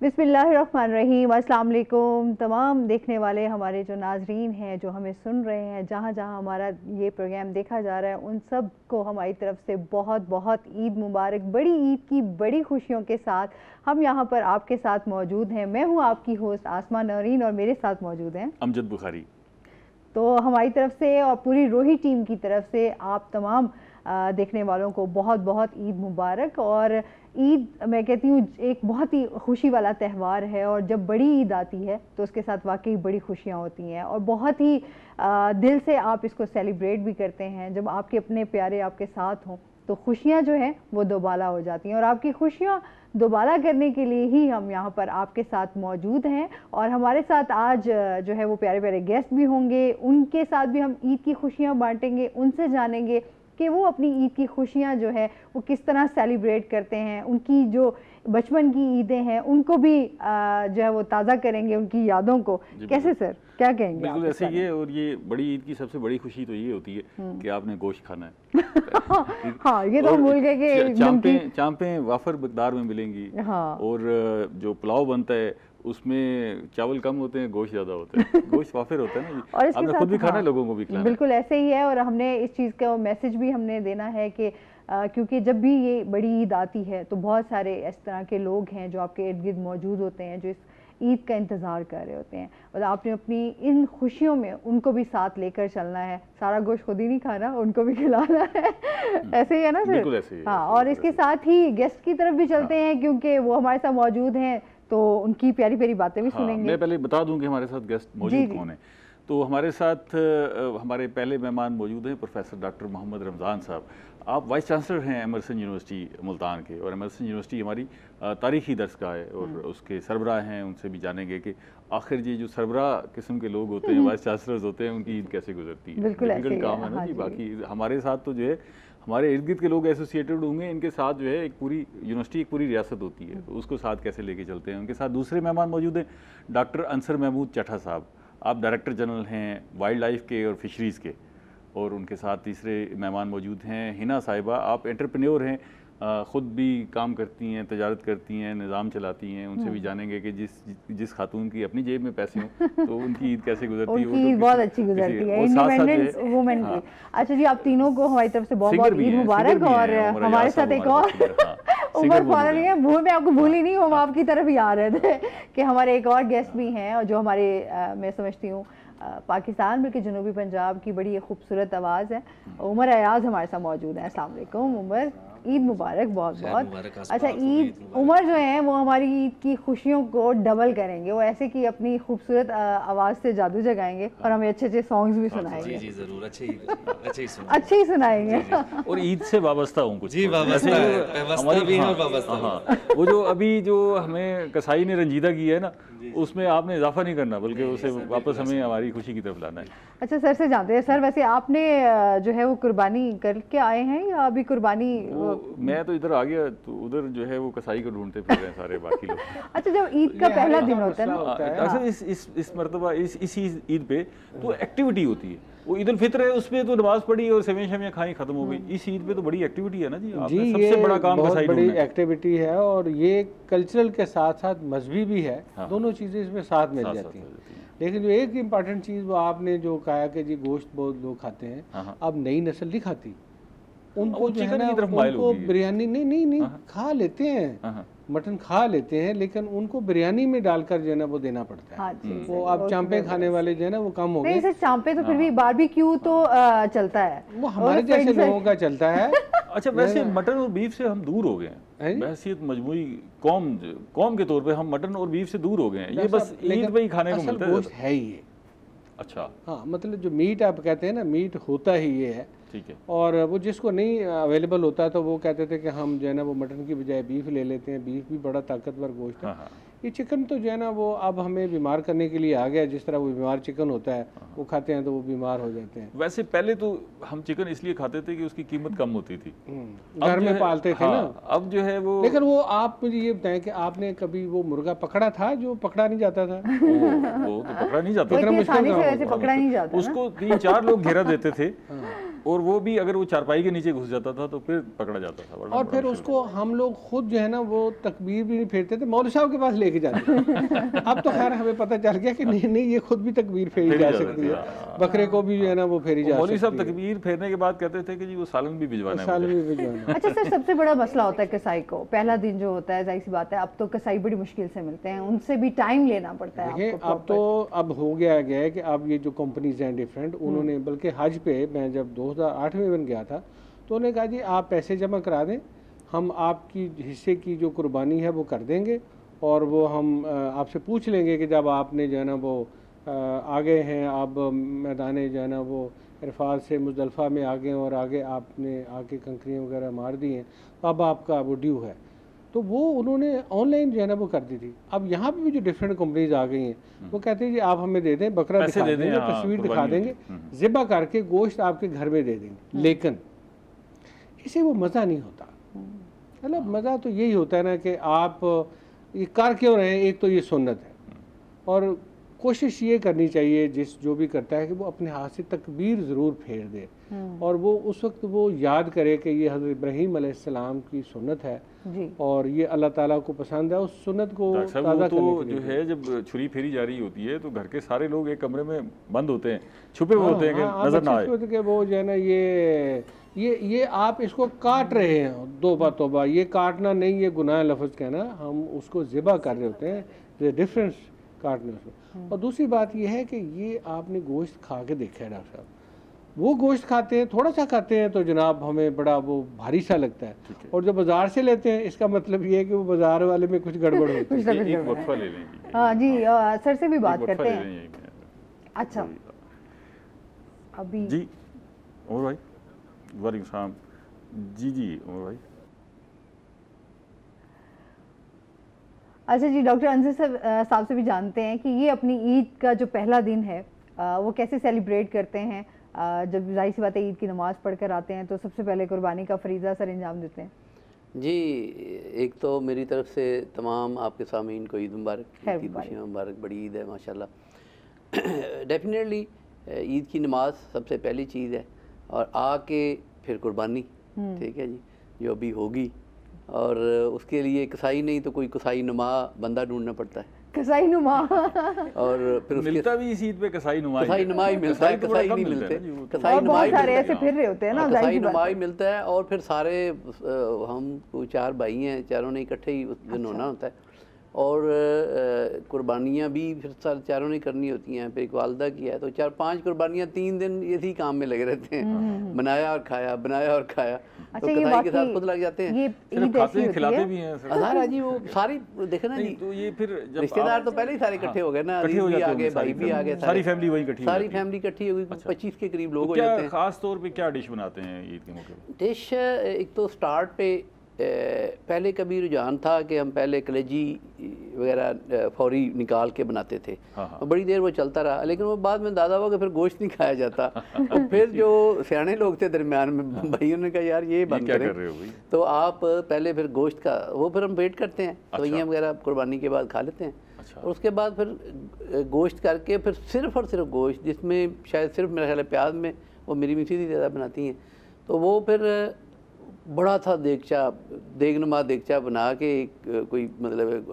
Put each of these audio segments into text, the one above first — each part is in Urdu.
بسم اللہ الرحمن الرحیم۔ السلام علیکم تمام دیکھنے والے ہمارے جو ناظرین ہیں جو ہمیں سن رہے ہیں، جہاں جہاں ہمارا یہ پروگرام دیکھا جا رہا ہے، ان سب کو ہماری طرف سے بہت بہت عید مبارک۔ بڑی عید کی بڑی خوشیوں کے ساتھ ہم یہاں پر آپ کے ساتھ موجود ہیں۔ میں ہوں آپ کی ہوسٹ آسماء نورین اور میرے ساتھ موجود ہیں امجد بخاری۔ تو ہماری طرف سے اور پوری روہی ٹیم کی طرف سے آپ تمام دیکھنے والوں کو بہت بہت عید مبارک۔ اور عید میں کہتی ہوں ایک بہت ہی خوشی والا تہوار ہے، اور جب بڑی عید آتی ہے تو اس کے ساتھ واقعی بڑی خوشیاں ہوتی ہیں، اور بہت ہی دل سے آپ اس کو سیلیبریٹ بھی کرتے ہیں۔ جب آپ کے اپنے پیارے آپ کے ساتھ ہوں تو خوشیاں جو ہیں وہ دوبالا ہو جاتی ہیں، اور آپ کی خوشیاں دوبالا کرنے کے لیے ہی ہم یہاں پر آپ کے ساتھ موجود ہیں۔ اور ہمارے ساتھ آج جو ہے وہ پیارے پیارے گیسٹ بھی ہوں گے، ان کے ساتھ بھی ہم عید کی خوشیاں بانٹیں گے، ان سے جانیں گے کہ وہ اپنی عید کی خوشیاں جو ہے وہ کس طرح سیلیبریٹ کرتے ہیں، ان کی جو بچپن کی عیدیں ہیں ان کو بھی جو ہے وہ تازہ کریں گے، ان کی یادوں کو۔ کیسے سر، کیا کہیں گے؟ بالکل ایسے ہی ہے، اور یہ بڑی عید کی سب سے بڑی خوشی تو یہ ہوتی ہے کہ آپ نے گوشت کھانا ہے۔ ہاں یہ تو بھول گئے کہ چامپیں وافر مقدار میں ملیں گی، اور جو پلاؤ بنتا ہے اس میں چاول کم ہوتے ہیں، گوشت زیادہ ہوتا ہے، گوشت وافر ہوتا ہے نا، اور آپ نے خود بھی کھانا ہے، لوگوں کو بھی کھلانا ہے۔ بالکل ایسے ہی ہے، اور ہم نے اس چیز کا میسج بھی ہم نے دینا ہے کہ کیونکہ جب بھی یہ بڑی عید آتی ہے تو بہت سارے اس طرح کے لوگ ہیں جو آپ کے ارد گرد موجود ہوتے ہیں، جو اس عید کا انتظار کر رہے ہوتے ہیں، اور آپ نے اپنی ان خوشیوں میں ان کو بھی ساتھ لے کر چلنا ہے۔ سارا گوشت خود ہی نہیں کھانا، ان کو بھی کھلانا ہے۔ ایسے ہی ہے نا سر؟ بالکل ایسے ہی۔ ہاں، اور اس کے ساتھ ہی گیسٹ کی طرف بھی چلتے ہیں کیونکہ وہ ہمارے ساتھ موجود ہیں، تو ان کی پیاری پیاری باتیں بھی سنیں گے۔ میں پہلے بتا دوں کہ ہمارے ساتھ گیسٹ موجود کون ہیں۔ تو ہمارے ساتھ ہمارے پہلے مہمان موجود ہیں پروفیسر ڈاکٹر محمد رمضان صاحب۔ آپ وائس چانسلر ہیں ایمرسن یونیورسٹی ملتان کے، اور ایمرسن یونیورسٹی ہماری تاریخی درس گاہ ہے، اور اس کے سربراہ ہیں۔ ان سے بھی جانیں گے کہ آخر یہ جو سربراہ قسم کے لوگ ہوتے ہیں، وائس چانسلرز ہوتے ہیں، ان کی عید کیسے گزرتی ہے۔ ڈیفیکلٹ کام ہے نا جی۔ باقی ہمارے ساتھ تو جو ہے ہمارے ارد گرد کے لوگ ایسوسیٹڈ ہوں گے، ان کے ساتھ جو ہے ایک پوری یونیورسٹی ایک پوری ریاست ہوتی ہے، اس کو ساتھ کیسے لے کے چلتے ہیں۔ ان کے ساتھ دوسرے مہمان موجود ہیں ڈاکٹر انصر محمود چٹھا صاحب، آپ ڈائریکٹر جنرل ہیں وائلڈ لائف کے اور فشریز کے، اور ان کے ساتھ تیسرے مہمان موجود ہیں ہنا صاحبہ، آپ انٹرپرینیور ہیں، خود بھی کام کرتی ہیں، تجارت کرتی ہیں، نظام چلاتی ہیں۔ ان سے بھی جانیں گے کہ جس خاتون کی اپنی جیب میں پیسے ہوں تو ان کی عید کیسے گزرتی ہے۔ ان کی عید بہت اچھی گزرتی ہے، انڈیپینڈنس وومن کی۔ اچھا جی، آپ تینوں کو ہماری طرف سے بہت بہت عید مبارک۔ اور ہمارے ساتھ ایک اور عمر فارغ ہے، میں آپ کو بھولی نہیں، ہم آپ کی طرف ہی آ رہے تھے کہ ہمارے ایک اور گیسٹ بھی ہیں، اور جو ہمارے میں سمجھتی ہوں پاکستان بلکہ جنوبی پنجاب کی بڑی خوبصورت آواز ہے، عمر ایاز ہمارے ساتھ موجود ہیں۔ السلام علیکم عمر، عید مبارک بہت بہت۔ اچھا، عید عمر جو ہیں وہ ہماری عید کی خوشیوں کو ڈبل کریں گے، وہ ایسے کہ اپنی خوبصورت آواز سے جادو جگائیں گے اور ہمیں اچھے اچھے سانگز بھی سنائیں گے۔ جی ضرور، اچھے ہی سنائیں گے، اور عید سے وابستہ ہوں کچھ۔ جی وابستہ بھی ہیں اور وابستہ۔ ہاں، وہ جو ابھی جو ہمیں کسائی نے رنجیدہ کی ہے نا، اس میں آپ نے اضافہ نہیں کرنا بلکہ اسے واپس ہمیں ہماری خوشی کی طرف لانا ہے۔ اچھا سر سے جانتے ہیں، سر ویسے آپ نے جو ہے وہ قربانی کر کے آئے ہیں یا ابھی قربانی؟ میں تو ادھر آ گیا، تو ادھر جو ہے وہ کسائی کو ڈھونڈتے پھر رہے ہیں سارے باقی لوگ۔ اچھا، جب عید کا پہلا دن ہوتا ہے نا اس مرتبہ اس عید پہ تو ایکٹیویٹی ہوتی ہے، وہ عید الفطر ہے اس پہ تو نماز پڑھی اور سیویاں شمیاں کھائیں ختم ہو گئی۔ اس عید پہ تو بڑی ایکٹیویٹی ہے نا جی، آپ نے سب سے بڑا کام کسائی بڑی ایکٹیویٹی ہے، اور یہ کلچرل کے ساتھ ساتھ مذہبی بھی ہے، دونوں چیزیں اس میں ساتھ مل جاتی ہیں۔ لیکن جو ایک امپارٹنٹ چیز وہ آپ نے جو کہا کہ جی گوشت بہت لوگ کھاتے ہیں، اب نئی نسل نہیں کھاتی، ان کو جو ہے نا ان کو بریانی نہیں کھا لیتے ہیں، مٹن کھا لیتے ہیں، لیکن ان کو بریانی میں ڈال کر جو ہے نا وہ دینا پڑتا ہے۔ وہ اب چانپیں کھانے والے جو ہے نا وہ کم ہو گئے۔ چانپیں تو پھر بھی باربیکیو تو چلتا ہے، وہ ہمارے جیسے لوگوں کا چلتا ہے۔ اچھا، ویسے مٹن اور بیف سے ہم دور ہو گئے ہیں، بحیثیت مجموعی قوم کے طور پہ ہم مٹن اور بیف سے دور ہو گئے ہیں، یہ بس عید پہ ہی کھانے کو ملتا ہے۔ گوشت ہے ہی یہ، اچھا ہاں، مطلب جو میٹ آپ کہتے ہیں نا، میٹ ہوتا ہی یہ ہے، ٹھیک ہے۔ اور وہ جس کو نہیں اویلیبل ہوتا ہے تو وہ کہتے تھے کہ ہم جو ہے نا وہ مٹن کی بجائے بیف لے لیتے ہیں، بیف بھی بڑا طاقتور گوشت ہے۔ یہ چکن تو جو ہے نا وہ اب ہمیں بیمار کرنے کے لیے آ گیا، جس طرح وہ بیمار چکن ہوتا ہے وہ کھاتے ہیں تو وہ بیمار ہو جاتے ہیں۔ ویسے پہلے تو ہم چکن اس لیے کھاتے تھے کہ اس کی قیمت کم ہوتی تھی، گھر میں پالتے تھے نا، اب جو ہے وہ۔ لیکن وہ آپ مجھے یہ بتائیں کہ آپ نے کبھی وہ مرغا پکڑا تھا جو پکڑا نہیں جاتا تھا؟ وہ تو پکڑا نہیں جاتا، پکڑا نہیں جاتا، اس کو 3-4 لوگ گھیرا دیتے تھے، اور وہ بھی اگر وہ چارپائی کے نیچے گھس جاتا تھا تو پھر پکڑا جاتا تھا. اور پھر اس کو ہم لوگ خود جو ہے نا وہ تکبیر بھی نہیں پھیرتے تھے, مولوی صاحب کے پاس لے کے جاتے تھے. اب تو خیر ہمیں پتہ چل گیا کہ نہیں یہ خود بھی تکبیر پھیری جا سکتی ہے, بکرے کو بھی جو ہے نا وہ پھیری جا سکتی ہے. مولوی صاحب تکبیر پھیرنے کے بعد کہتے تھے کہ جی وہ سالن بھی بھجوانا ہے, سالن بھی بھجوانا. اچھا سر, سب سے بڑا مسئلہ ہوتا ہے کسائی کو, پہلا دن جو ہوتا ہے ظاہر سی بات ہے اب تو کسائی بڑی مشکل سے ملتے ہیں, ان سے بھی ٹائم لینا پڑتا ہے. دیکھیں اب تو اب ہو گیا ہے کہ اب یہ جو کمپنیز ہیں ڈفرینٹ, انہوں نے بلکہ حج پہ میں جب 2008 میں بن گیا تھا تو انہوں نے کہا جی آپ پیسے جمع کرا دیں, ہم آپ کی حصے کی جو قربانی ہے وہ کر دیں گے, اور وہ ہم آپ سے پوچھ لیں گے کہ جب آپ نے جو ہے نا وہ آگے ہیں, آپ میدان جو ہے نا وہ عرفات سے مزدلفہ میں آگے اور آگے آپ نے آ کے کنکریاں وغیرہ مار دی ہیں, اب آپ کا وہ ڈیو ہے. تو وہ انہوں نے آن لائن جو ہے نا وہ کر دی تھی. اب یہاں پہ بھی جو ڈفرینٹ کمپنیز آ گئی ہیں وہ کہتے ہیں جی آپ ہمیں دے دیں, بکرا دکھا دیں گے, تصویر دکھا دیں گے, ذبح کر کے گوشت آپ کے گھر میں دے دیں گے. لیکن اسے وہ مزہ نہیں ہوتا. مطلب مزہ تو یہی ہوتا ہے نا کہ آپ یہ کر کیوں رہے ہیں, ایک تو یہ سنت ہے, اور کوشش یہ کرنی چاہیے جو بھی کرتا ہے کہ وہ اپنے ہاتھ سے تکبیر ضرور پھیر دے, اور وہ اس وقت وہ یاد کرے کہ یہ حضرت ابراہیم علیہ السلام کی سنت ہے اور یہ اللہ تعالیٰ کو پسند ہے. اس سنت کو تازہ تو جو ہے جب چھری پھیری جا رہی ہوتی ہے تو گھر کے سارے لوگ ایک کمرے میں بند ہوتے ہیں, چھپے ہوئے ہوتے ہیں کہ نظر نہ آئے کہ وہ جو ہے نا یہ آپ اس کو کاٹ رہے ہیں. توبہ یہ کاٹنا نہیں, یہ گناہ لفظ کہنا, ہم اس کو ذبح کر رہے ہوتے ہیں, ڈفرینس کاٹنے اس میں. اور دوسری بات یہ ہے کہ یہ آپ نے گوشت کھا کے دیکھا ہے ڈاکٹر صاحب, وہ گوشت کھاتے ہیں تھوڑا سا کھاتے ہیں تو جناب ہمیں بڑا وہ بھاری سا لگتا ہے, اور جو بازار سے لیتے ہیں اس کا مطلب یہ ہے کہ وہ بازار والے میں کچھ گڑبڑ ہوتی ہے. ایک وقفہ لے لیں گے. ہاں جی, سر سے بھی بات کرتے ہیں. اچھا ابھی جی عمر بھائی, وعلیکم السلام. جی عمر بھائی. اچھا جی, ڈاکٹر انصر صاحب سے بھی جانتے ہیں کہ یہ اپنی عید کا جو پہلا دن ہے وہ کیسے سیلیبریٹ کرتے ہیں. جب ظاہر سی بات ہے عید کی نماز پڑھ کر آتے ہیں تو سب سے پہلے قربانی کا فریضہ سر انجام دیتے ہیں. جی ایک تو میری طرف سے تمام آپ کے سامعین کو عید مبارک, عید کی خوشیاں مبارک. بڑی عید ہے ماشاءاللہ. ڈیفینیٹلی عید کی نماز سب سے پہلی چیز ہے, اور آ کے پھر قربانی, ٹھیک ہے جی, جو ابھی ہوگی. اور اس کے لیے کسائی نہیں تو کوئی کسائی نما بندہ ڈھونڈنا پڑتا ہے, کسائی نما. اور پھر ملتا بھی اس عید پہ کسائی نما ہی ملتا ہے, کسائی نہیں ملتے, کسائی نما ایسے پھر رہے ہوتے ہیں نا, کسائی نما ہی ملتا ہے. اور پھر سارے ہم 4 بھائی ہیں, چاروں نے اکٹھے ہی اس دن ہونا ہوتا ہے, اور قربانیاں بھی پھر چاروں نے کرنی ہوتی ہیں. پھر ایک والدہ کی ہے تو 4-5 قربانیاں 3 دن اسی کام میں لگے رہتے ہیں, بنایا اور کھایا, بنایا اور کھایا. تو کسائی کے ساتھ خود لگ جاتے ہیں, کھلاتے بھی ہیں. ہزارہ جی وہ ساری دیکھیں نا جی, رشتے دار تو پہلے ہی سارے اکٹھے ہو گئے نا, عزیز بھی آ گئے, بھائی بھی آ گئے, ساری فیملی وہی اکٹھی, ساری فیملی اکٹھی ہو گئی. 25 کے قریب لوگ ہو جاتے ہیں. خاص طور پہ کیا ڈش بناتے ہیں عید کے موقع پہ؟ ڈش ایک تو سٹارٹ پہ پہلے کبھی رجحان تھا کہ ہم پہلے کلیجی وغیرہ فوری نکال کے بناتے تھے, بڑی دیر وہ چلتا رہا, لیکن وہ بعد میں اندازہ ہوا کہ پھر گوشت نہیں کھایا جاتا. اور پھر جو سیانے لوگ تھے درمیان میں, بھائیوں نے کہا یار یہ بند کریں, تو آپ پہلے پھر گوشت کا وہ پھر ہم ویٹ کرتے ہیں, سوئیاں وغیرہ قربانی کے بعد کھا لیتے ہیں. اور اس کے بعد پھر گوشت کر کے پھر صرف اور صرف گوشت, جس میں شاید صرف میرا خیال ہے پیاز میں وہ میری مسز ہی زیادہ بناتی ہیں, تو وہ پھر بڑا تھا دیگچا, دیگ نما دیگچا بنا کے کوئی مطلب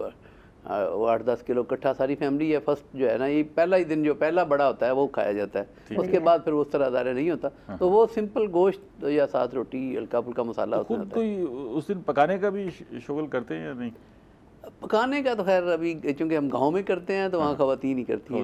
8-10 کلو کٹھا, ساری فیملی ہے. فرسٹ جو ہے نا یہ پہلا ہی دن جو پہلا بڑا ہوتا ہے وہ کھایا جاتا ہے, اس کے بعد پھر اس طرح ادارے نہیں ہوتا. تو وہ سمپل گوشت یا ساتھ روٹی, ہلکا پھلکا مسالہ ہوتا ہے. کوئی اس دن پکانے کا بھی شغل کرتے ہیں یا نہیں؟ پکانے کا تو خیر ابھی چونکہ ہم گاؤں میں کرتے ہیں تو وہاں خواتین ہی کرتی ہیں.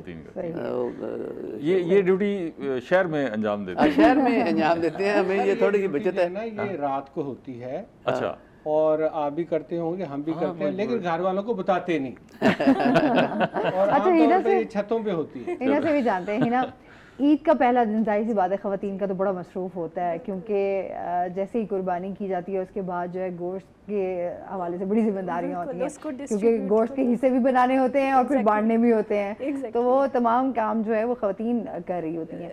یہ ڈیوٹی شہر میں انجام دیتے ہیں, شہر میں انجام دیتے ہیں, ہمیں یہ تھوڑی سی بچت ہے نا. یہ رات کو ہوتی ہے, اچھا, اور آپ بھی کرتے ہوں گے, ہم بھی کرتے ہیں, لیکن گھر والوں کو بتاتے نہیں. اور عام طور پہ یہ چھتوں پہ ہوتی ہے. انہوں سے بھی جانتے ہیں نا, عید کا پہلا دن ظاہر سی بات ہے خواتین کا تو بڑا مصروف ہوتا ہے, کیونکہ جیسے ہی قربانی کی جاتی ہے اس کے بعد جو ہے گوشت کے حوالے سے بڑی ذمہ داریاں ہوتی ہیں, کیونکہ گوشت کے حصے بھی بنانے ہوتے ہیں اور پھر بانٹنے بھی ہوتے ہیں, تو وہ تمام کام جو ہے وہ خواتین کر رہی ہوتی ہیں.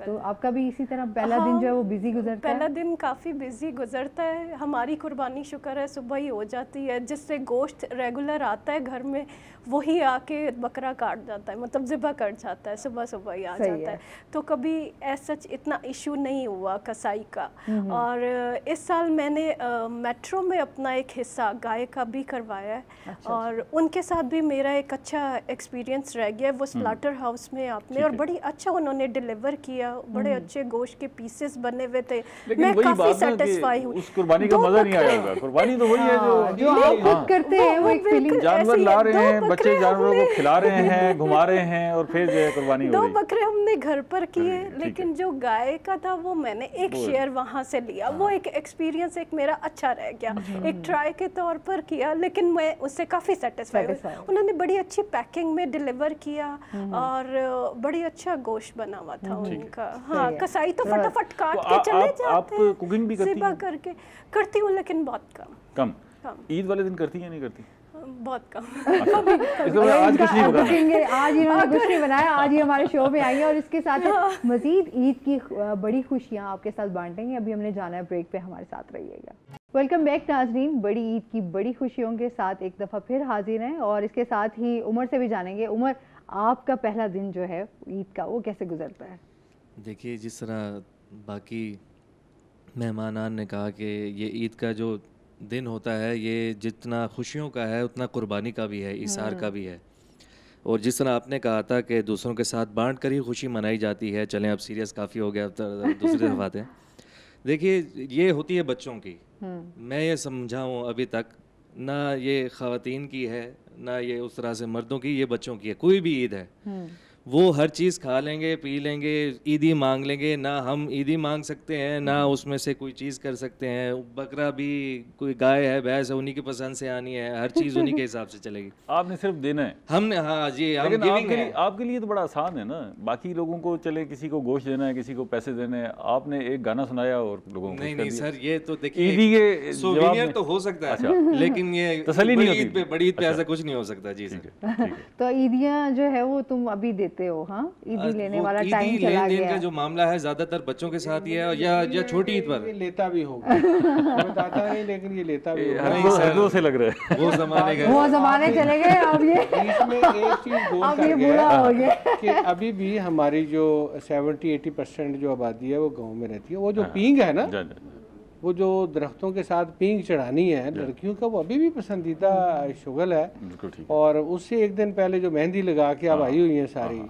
تو آپ کا بھی اسی طرح پہلا دن جو ہے وہ بزی گزرتا ہے؟ پہلا دن کافی بزی گزرتا ہے. ہماری قربانی شکر ہے صبح ہی ہو جاتی ہے, جس سے گوشت ریگولر آتا ہے گھر میں وہی آ کے بکرا کاٹ جاتا ہے, مطلب ذبح کر جاتا ہے, صبح ہی آ جاتا ہے. تو کبھی ایسا اتنا ایشو نہیں ہوا کسائی کا. اور اس سال میں نے میٹرو میں اپنا ایک حصہ گائے کا بھی کروایا ہے, اور ان کے ساتھ بھی میرا ایک اچھا ایکسپیرینس رہ گیا. وہ سلاٹر ہاؤس میں آپ نے, اور بڑی اچھا انہوں نے ڈیلیور کیا, بڑے اچھے گوشت کے پیسز بنے ہوئے تھے. میں کافی سیٹسفائی ہوں. اس قربانی کا مزہ نہیں آئے گا, قربانی تو وہی ہے جو آپ خود کرتے ہیں, وہ ایک فیلنگ. جانور لا رہے ہیں, بچے جانوروں کو کھلا رہے ہیں, گھما رہے ہیں, اور پھر جو ہے قربانی ہو رہی ہے. 2 بکرے ہم نے گھر پر کیے, لیکن جو گائے کا تھا وہ میں نے ایک شیئر وہاں سے لیا. وہ ایک ایکسپیرینس ایک میرا اچھا رہ گیا, ایک ٹرائی کے طور پر کیا, لیکن میں اس سے کافی سیٹسفائی ہوئی. انہوں نے بڑی اچھی پیکنگ میں ڈیلیور کیا, اور بڑی اچھا گوشت بنا ہوا تھا ان کا. ہاں, کسائی تو فٹافٹ کاٹ کے چلے جاتے ہیں. آپ کوکنگ بھی کرتی ہیں؟ کر کے کرتی ہوں, لیکن بہت کم. عید والے دن کرتی ہیں نہیں کرتی؟ بہت کم. آج کچھ نہیں بنایا, آج انہوں نے کچھ نہیں بنایا, آج یہ ہمارے شو میں آئی ہے, اور اس کے ساتھ مزید عید کی بڑی خوشیاں آپ کے ساتھ بانٹیں گے. ابھی ہم نے جانا ہے بریک پہ, ہمارے ساتھ رہیے گا. ویلکم بیک ناظرین. بڑی عید کی بڑی خوشیوں کے ساتھ ایک دفعہ پھر حاضر ہیں, اور اس کے ساتھ ہی عمر سے بھی جانیں گے. عمر, آپ کا پہلا دن جو ہے عید کا وہ کیسے گزرتا ہے؟ دیکھیے, جس طرح باقی مہمانان نے کہا کہ یہ عید کا جو دن ہوتا ہے یہ جتنا خوشیوں کا ہے اتنا قربانی کا بھی ہے, ایثار کا بھی ہے. اور جس طرح آپ نے کہا تھا کہ دوسروں کے ساتھ بانٹ کر ہی خوشی منائی جاتی ہے. چلیں اب سیریس کافی ہو گیا, اب دوسری باتیں. دیکھیے, یہ ہوتی ہے بچوں کی. میں یہ سمجھا ہوں ابھی تک, نہ یہ خواتین کی ہے نہ یہ اس طرح سے مردوں کی, یہ بچوں کی ہے. کوئی بھی عید ہے وہ ہر چیز کھا لیں گے, پی لیں گے, عیدی مانگ لیں گے. نہ ہم عیدی مانگ سکتے ہیں, نہ اس میں سے کوئی چیز کر سکتے ہیں. بکرا بھی کوئی گائے ہے, بھینس ہے, انہی کی پسند سے آنی ہے, ہر چیز انہی کے حساب سے چلے گی. آپ نے صرف دینا ہے. ہم نے, ہاں جی, آپ کے لیے تو بڑا آسان ہے نا. باقی لوگوں کو چلے کسی کو گوشت دینا ہے, کسی کو پیسے دینے ہیں, آپ نے ایک گانا سنایا اور لوگوں کو. نہیں سر, یہ تو دیکھیے سووینئر تو ہو سکتا ہے, لیکن یہ تسلی نہیں ہوتی. بڑی عید پہ ایسا کچھ نہیں ہو سکتا. جی سر. تو عیدیاں جو ہے وہ تم ابھی دیتے ہو؟ ہاں, عیدی لینے والا ٹائم چلا گیا. لین کا جو معاملہ ہے زیادہ تر بچوں کے ساتھ ہی ہے, یا چھوٹی عید پر لیتا بھی ہوگا, بتاتا نہیں, لیکن یہ لیتا بھی ہوگا. سے لگ رہا ہے وہ زمانے چلے گئے. اب اس میں ایک چیز اب یہ بوڑھا ہو گیا کہ ابھی بھی ہماری جو 70-80% جو آبادی ہے وہ گاؤں میں رہتی ہے. وہ جو پینگ ہے نا, وہ جو درختوں کے ساتھ پینگ چڑھانی ہے لڑکیوں کا, وہ ابھی بھی پسندیدہ شغل ہے. اور اس سے ایک دن پہلے جو مہندی لگا کے اب آئی ہوئی ہیں ساری,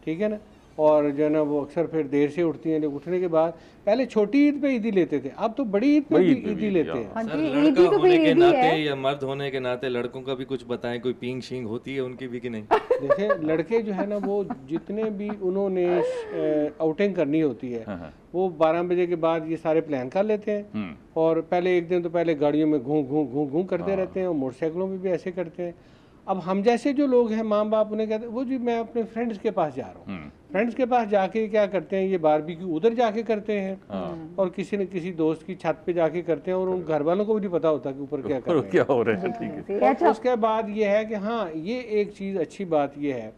ٹھیک ہے نا, اور جو ہے نا وہ اکثر پھر دیر سے اٹھتی ہیں. اٹھنے کے بعد پہلے چھوٹی عید پہ عیدی لیتے تھے, اب تو بڑی عید پہ عیدی لیتے ہیں. سر, لڑکا ہونے کے ناطے یا مرد ہونے کے ناطے لڑکوں کا بھی کچھ بتائیں, کوئی پینگ شینگ ہوتی ہے ان کی بھی کہ نہیں؟ دیکھیں, لڑکے جو ہے نا وہ جتنے بھی انہوں نے آؤٹنگ کرنی ہوتی ہے وہ 12 بجے کے بعد یہ سارے پلان کر لیتے ہیں, اور پہلے ایک دن تو پہلے گاڑیوں میں گھوں کرتے رہتے ہیں, اور موٹر سائیکلوں میں بھی ایسے کرتے ہیں. اب ہم جیسے جو لوگ ہیں, ماں باپ, انہیں کہتے ہیں وہ جی میں اپنے فرینڈس کے پاس جا رہا ہوں. فرینڈس کے پاس جا کے کیا کرتے ہیں, یہ باربیکیو ادھر جا کے کرتے ہیں, اور کسی نہ کسی دوست کی چھت پہ جا کے کرتے ہیں, اور ان گھر والوں کو بھی نہیں پتا ہوتا کہ اوپر کیا ہو رہا ہے. اس کے بعد یہ ہے کہ ہاں, یہ ایک چیز اچھی بات یہ ہے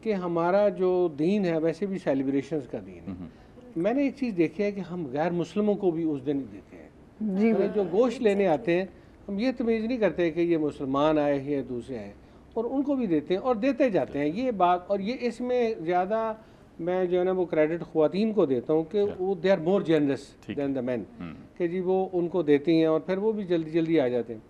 کہ ہمارا جو دین ہے ویسے بھی سیلیبریشنز کا دین ہے. میں نے ایک چیز دیکھی ہے کہ ہم غیر مسلموں کو بھی اس دن دیتے ہیں. جو گوشت لینے آتے ہیں, ہم یہ تمیز نہیں کرتے کہ یہ مسلمان آئے ہیں یا دوسرے آئے, اور ان کو بھی دیتے ہیں اور دیتے جاتے ہیں. یہ بات, اور یہ اس میں زیادہ میں جو ہے نا وہ کریڈٹ خواتین کو دیتا ہوں کہ وہ دے آر مور جنرس دین دا مین, کہ جی وہ ان کو دیتی ہیں اور پھر وہ بھی جلدی جلدی آ جاتے ہیں.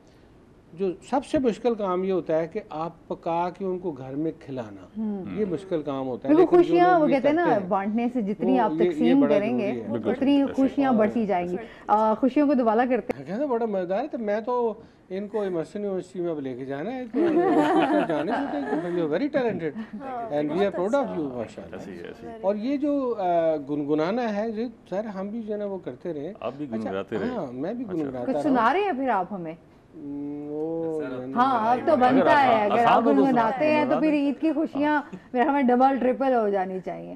جو سب سے مشکل کام یہ ہوتا ہے کہ آپ پکا کے ان کو گھر میں کھلانا, یہ مشکل کام ہوتا ہے. خوشیاں وہ کہتے ہیں نا, بانٹنے سے جتنی آپ تقسیم کریں گے اتنی خوشیاں بڑھتی جائیں گی. خوشیوں کو دوبالا کرتے ہیں. کہتے ہیں بڑا مزیدار ہے. تو میں تو ان کو ایمرسن یونیورسٹی میں اب لے کے جانا ہے, جانے سے very talented and we are proud of you ماشاءاللہ. اور یہ جو گنگنانا ہے سر, ہم بھی جو ہے نا وہ کرتے رہے. آپ بھی گنگناتے رہے؟ ہاں, میں بھی گنگناتا رہا. سنا رہے ہیں پھر آپ ہمیں؟ ہاں, اب تو بنتا ہے. اگر آپ گنگناتے ہیں تو پھر عید کی خوشیاں پھر ہمیں ڈبل ٹرپل ہو جانی چاہیے.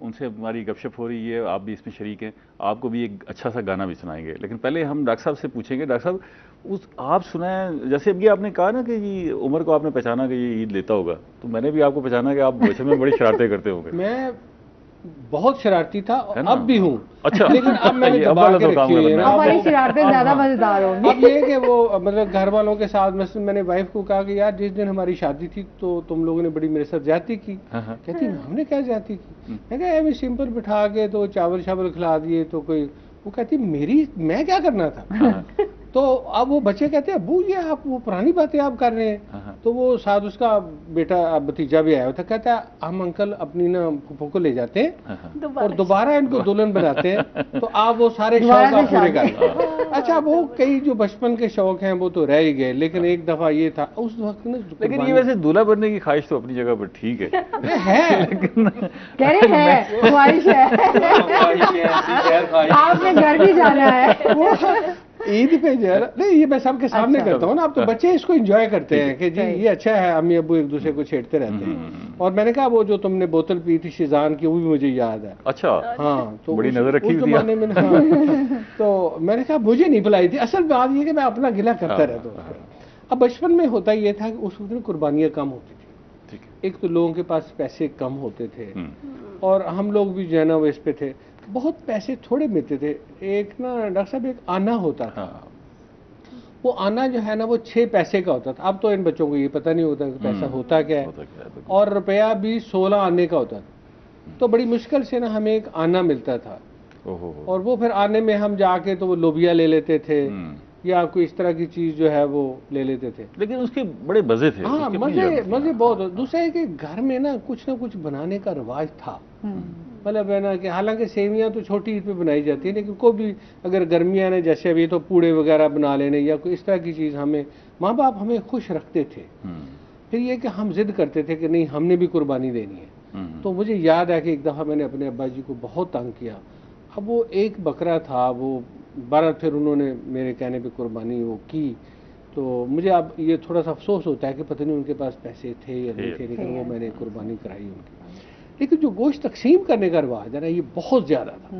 ان سے ہماری گپ شپ ہو رہی ہے, آپ بھی اس میں شریک ہیں, آپ کو بھی ایک اچھا سا گانا بھی سنائیں گے. لیکن پہلے ہم ڈاکٹر صاحب سے پوچھیں گے, ڈاکٹر صاحب آپ سنائیں, جیسے اب یہ آپ نے کہا نا کہ جی عمر کو آپ نے پہچانا کہ یہ عید لیتا ہوگا, تو میں نے بھی آپ کو پہچانا کہ آپ بچپن میں بڑی شرارتیں کرتے ہوں گے. میں بہت شرارتی تھا, اب بھی ہوں. اچھا, لیکن اب میں نے دبا کے رکھی ہوئی ہے. ہماری شرارتیں زیادہ مزیدار ہوں گی. اب یہ کہ وہ مطلب گھر والوں کے ساتھ, مثلا میں نے وائف کو کہا کہ یار جس دن ہماری شادی تھی تو تم لوگوں نے بڑی میرے ساتھ زیادتی کی. کہتی ہم نے کیا زیادتی کی؟ میں کہا ایویں سمپل بٹھا کے تو چاول شاول کھلا دیے تو کوئی, وہ کہتی میں کیا کرنا تھا. تو اب وہ بچے کہتے ہیں ابو یہ آپ وہ پرانی باتیں آپ کر رہے ہیں. تو وہ ساتھ اس کا بیٹا بھتیجا بھی آیا ہوا تھا, کہتا ہے ہم انکل اپنی نا پھوپھو کو لے جاتے ہیں اور دوبارہ ان کو دلہن بناتے ہیں, تو آپ وہ سارے شوق آپ پورے کر لیں. اچھا, وہ کئی جو بچپن کے شوق ہیں وہ تو رہ ہی گئے, لیکن ایک دفعہ یہ تھا اس وقت نا, لیکن یہ ویسے دلہا بننے کی خواہش تو اپنی جگہ پر ٹھیک ہے, کہہ رہے ہیں خواہش ہے, آپ نے گھر بھی جانا ہے. عید پہ جو ہے نہیں, یہ میں سب کے سامنے کرتا ہوں نا. اب تو بچے اس کو انجوائے کرتے ہیں کہ جی یہ اچھا ہے, امی ابو ایک دوسرے کو چھیڑتے رہتے ہیں. اور میں نے کہا وہ جو تم نے بوتل پی تھی شیزان کی, وہ بھی مجھے یاد ہے. اچھا, ہاں, تو بڑی نظر رکھی ہوئی زمانے میں تو میں نے کہا مجھے نہیں پلائی تھی. اصل بات یہ کہ میں اپنا گلہ کرتا رہتا ہوں. اب بچپن میں ہوتا یہ تھا کہ اس وقت قربانیاں کم ہوتی تھی. ایک تو لوگوں کے پاس پیسے کم ہوتے تھے, اور ہم لوگ بھی جو ہے نا وہ اس پہ تھے, بہت پیسے تھوڑے ملتے تھے. ایک نا ڈاکٹر صاحب ایک آنا ہوتا تھا, وہ آنا جو ہے نا وہ 6 پیسے کا ہوتا تھا. اب تو ان بچوں کو یہ پتہ نہیں ہوتا کہ پیسہ ہوتا کیا ہے, اور روپیہ بھی 16 آنے کا ہوتا تھا. تو بڑی مشکل سے نا ہمیں ایک آنا ملتا تھا, اور وہ پھر آنے میں ہم جا کے تو وہ لوبیا لے لیتے تھے یا کوئی اس طرح کی چیز جو ہے وہ لے لیتے تھے. لیکن اس کے بڑے مزے تھے. ہاں, مزے بہت. دوسرا ہے کہ گھر میں نا کچھ بنانے کا رواج تھا. مطلب ہے نا کہ حالانکہ سیویاں تو چھوٹی عید پہ بنائی جاتی ہیں, لیکن کوئی بھی اگر گرمیاں نے جیسے ابھی تو پوڑے وغیرہ بنا لینے یا کوئی اس طرح کی چیز, ہمیں ماں باپ ہمیں خوش رکھتے تھے. پھر یہ کہ ہم ضد کرتے تھے کہ نہیں ہم نے بھی قربانی دینی ہے. تو مجھے یاد ہے کہ ایک دفعہ میں نے اپنے ابا جی کو بہت تنگ کیا. اب وہ ایک بکرا تھا, وہ بارہ پھر انہوں نے میرے کہنے پہ قربانی وہ کی. تو مجھے اب یہ تھوڑا سا افسوس ہوتا ہے کہ پتہ نہیں ان کے پاس پیسے تھے یا نہیں تھے, لیکن وہ میں نے قربانی کرائی ان کی. لیکن جو گوشت تقسیم کرنے کا رواج ہے نا یہ بہت زیادہ تھا.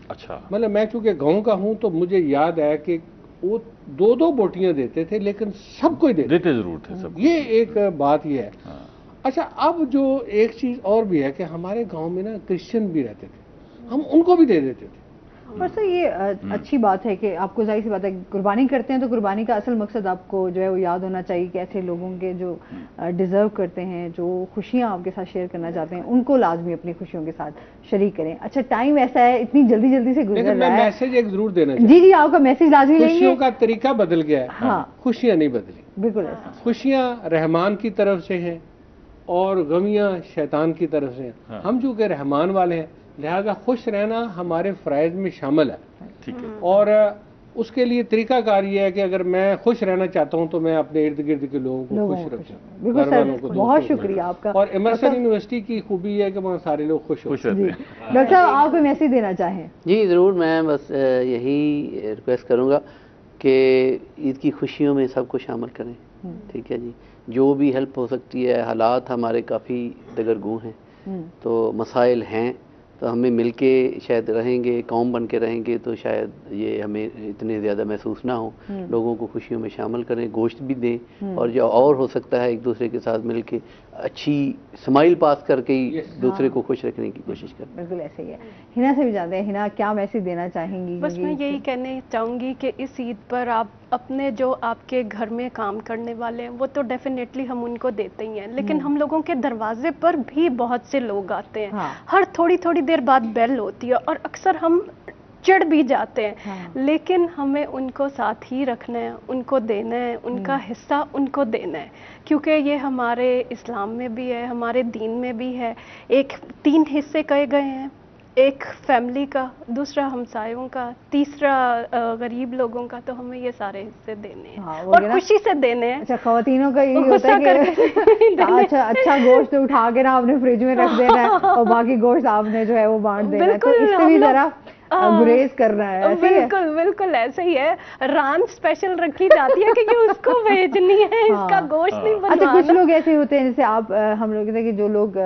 اچھا, مطلب میں چونکہ گاؤں کا ہوں تو مجھے یاد ہے کہ وہ 2 بوٹیاں دیتے تھے, لیکن سب کو دیتے ضرور تھے سب. یہ ایک بات یہ ہے. اچھا, اب جو ایک چیز اور بھی ہے کہ ہمارے گاؤں میں نا کرسچن بھی رہتے تھے, ہم ان کو بھی دے دیتے تھے. اور سر یہ اچھی بات ہے کہ آپ کو ظاہر سی بات ہے قربانی کرتے ہیں تو قربانی کا اصل مقصد آپ کو جو ہے وہ یاد ہونا چاہیے کہ ایسے لوگوں کے جو ڈیزرو کرتے ہیں, جو خوشیاں آپ کے ساتھ شیئر کرنا چاہتے ہیں, ان کو لازمی اپنی خوشیوں کے ساتھ شریک کریں. اچھا, ٹائم ایسا ہے اتنی جلدی سے گزر رہا ہے. میسج ایک ضرور دینا چاہیے. جی, آپ کا میسج لازمی لیں گے. خوشیوں کا طریقہ بدل گیا ہے. ہاں, خوشیاں نہیں بدلی. بالکل ایسا. خوشیاں رحمان کی طرف سے ہیں اور غمیاں شیطان کی طرف سے ہیں. ہم چونکہ رحمان والے ہیں لہذا خوش رہنا ہمارے فرائض میں شامل ہے. اور اس کے لیے طریقہ کار یہ ہے کہ اگر میں خوش رہنا چاہتا ہوں تو میں اپنے ارد گرد کے لوگوں کو خوش رکھوں. بہت شکریہ آپ کا. اور ایمرسن یونیورسٹی کی خوبی یہ ہے کہ وہاں سارے لوگ خوش ہوتے ہیں. ڈاکٹر صاحب, آپ کوئی میسج دینا چاہیں؟ جی ضرور, میں بس یہی ریکویسٹ کروں گا کہ عید کی خوشیوں میں سب کو شامل کریں. ٹھیک ہے جی, جو بھی ہیلپ ہو سکتی ہے. حالات ہمارے کافی دگرگوں ہیں, تو مسائل ہیں, تو ہمیں مل کے شاید رہیں گے, قوم بن کے رہیں گے تو شاید یہ ہمیں اتنے زیادہ محسوس نہ ہو. لوگوں کو خوشیوں میں شامل کریں, گوشت بھی دیں, اور جو اور ہو سکتا ہے ایک دوسرے کے ساتھ مل کے اچھی اسمائل پاس کر کے ہی دوسرے کو خوش رکھنے کی کوشش کریں. بالکل ایسے ہی ہے. ہنا سے بھی جانتے ہیں, ہنا کیا میسج دینا چاہیں گی؟ بس میں یہی کہنے چاہوں گی کہ اس عید پر آپ اپنے جو آپ کے گھر میں کام کرنے والے ہیں وہ تو ڈیفینیٹلی ہم ان کو دیتے ہی ہیں, لیکن ہم لوگوں کے دروازے پر بھی بہت سے لوگ آتے ہیں. ہر تھوڑی دیر بعد بیل ہوتی ہے اور اکثر ہم چڑھ بھی جاتے ہیں, لیکن ہمیں ان کو ساتھ ہی رکھنا ہے, ان کو دینا ہے, ان کا حصہ ان کو دینا ہے, کیونکہ یہ ہمارے اسلام میں بھی ہے, ہمارے دین میں بھی ہے. 3 حصے کہے گئے ہیں, ایک فیملی کا, دوسرا ہمسایوں کا, تیسرا غریب لوگوں کا. تو ہمیں یہ سارے حصے دینے ہیں اور خوشی سے دینے ہیں. اچھا, خواتینوں کا یہ ہوتا ہے کہ اچھا گوشت اٹھا کے نا آپ نے فریج میں رکھ دینا ہے اور باقی گوشت آپ نے جو ہے وہ بانٹ دینا ہے. تو اس سے بھی ذرا گریز کرنا ہے. بالکل ایسے ہی ہے. ران اسپیشل رکھی جاتی ہے کیونکہ اس کو بھیجنی ہے, اس کا گوشت نہیں بنوانا. اچھا, کچھ لوگ ایسے ہوتے ہیں جیسے آپ ہم لوگ کہ جو لوگ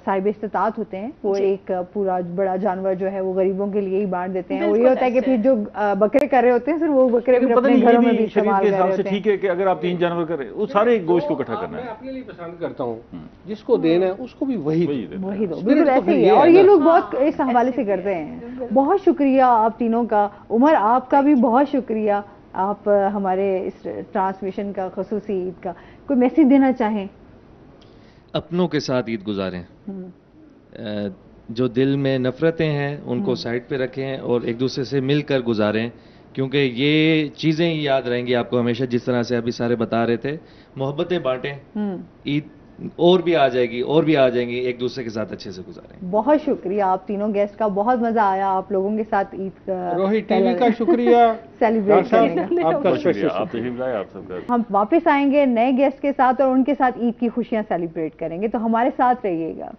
صاحب استطاعت ہوتے ہیں وہ ایک پورا بڑا جانور جو ہے وہ غریبوں کے لیے ہی بانٹ دیتے ہیں. وہ یہ ہوتا ہے کہ پھر جو بکرے کر رہے ہوتے ہیں پھر وہ بکرے پھر اپنے گھروں میں بھی استعمال کر رہے ہوتے ہیں. ٹھیک ہے کہ اگر آپ 3 جانور کر رہے ہیں وہ سارے گوشت کو اکٹھا کرنا ہے. میں اپنے لیے پسند کرتا ہوں جس کو دینا ہے اس کو بھی وہی دو, بالکل ایسے ہی ہے. اور یہ لوگ بہت اس حوالے سے کرتے ہیں. بہت شکریہ آپ تینوں کا. عمر آپ کا بھی بہت شکریہ, آپ ہمارے اس ٹرانسمیشن کا خصوصی عید کا کوئی میسیج دینا چاہیں؟ اپنوں کے ساتھ عید گزاریں, جو دل میں نفرتیں ہیں ان کو سائڈ پہ رکھیں اور ایک دوسرے سے مل کر گزاریں, کیونکہ یہ چیزیں یاد رہیں گی آپ کو ہمیشہ. جس طرح سے ابھی سارے بتا رہے تھے, محبتیں بانٹیں, عید اور بھی آ جائے گی اور بھی آ جائیں گی, ایک دوسرے کے ساتھ اچھے سے گزاریں. بہت شکریہ آپ تینوں گیسٹ کا, بہت مزہ آیا آپ لوگوں کے ساتھ عید کا. روہی ٹی وی کا شکریہ سیلیبریٹ کرنے کا. آپ کا شکریہ, آپ تشریف لائے. آپ سب کا ہم واپس آئیں گے نئے گیسٹ کے ساتھ اور ان کے ساتھ عید کی خوشیاں سیلیبریٹ کریں گے, تو ہمارے ساتھ رہیے گا.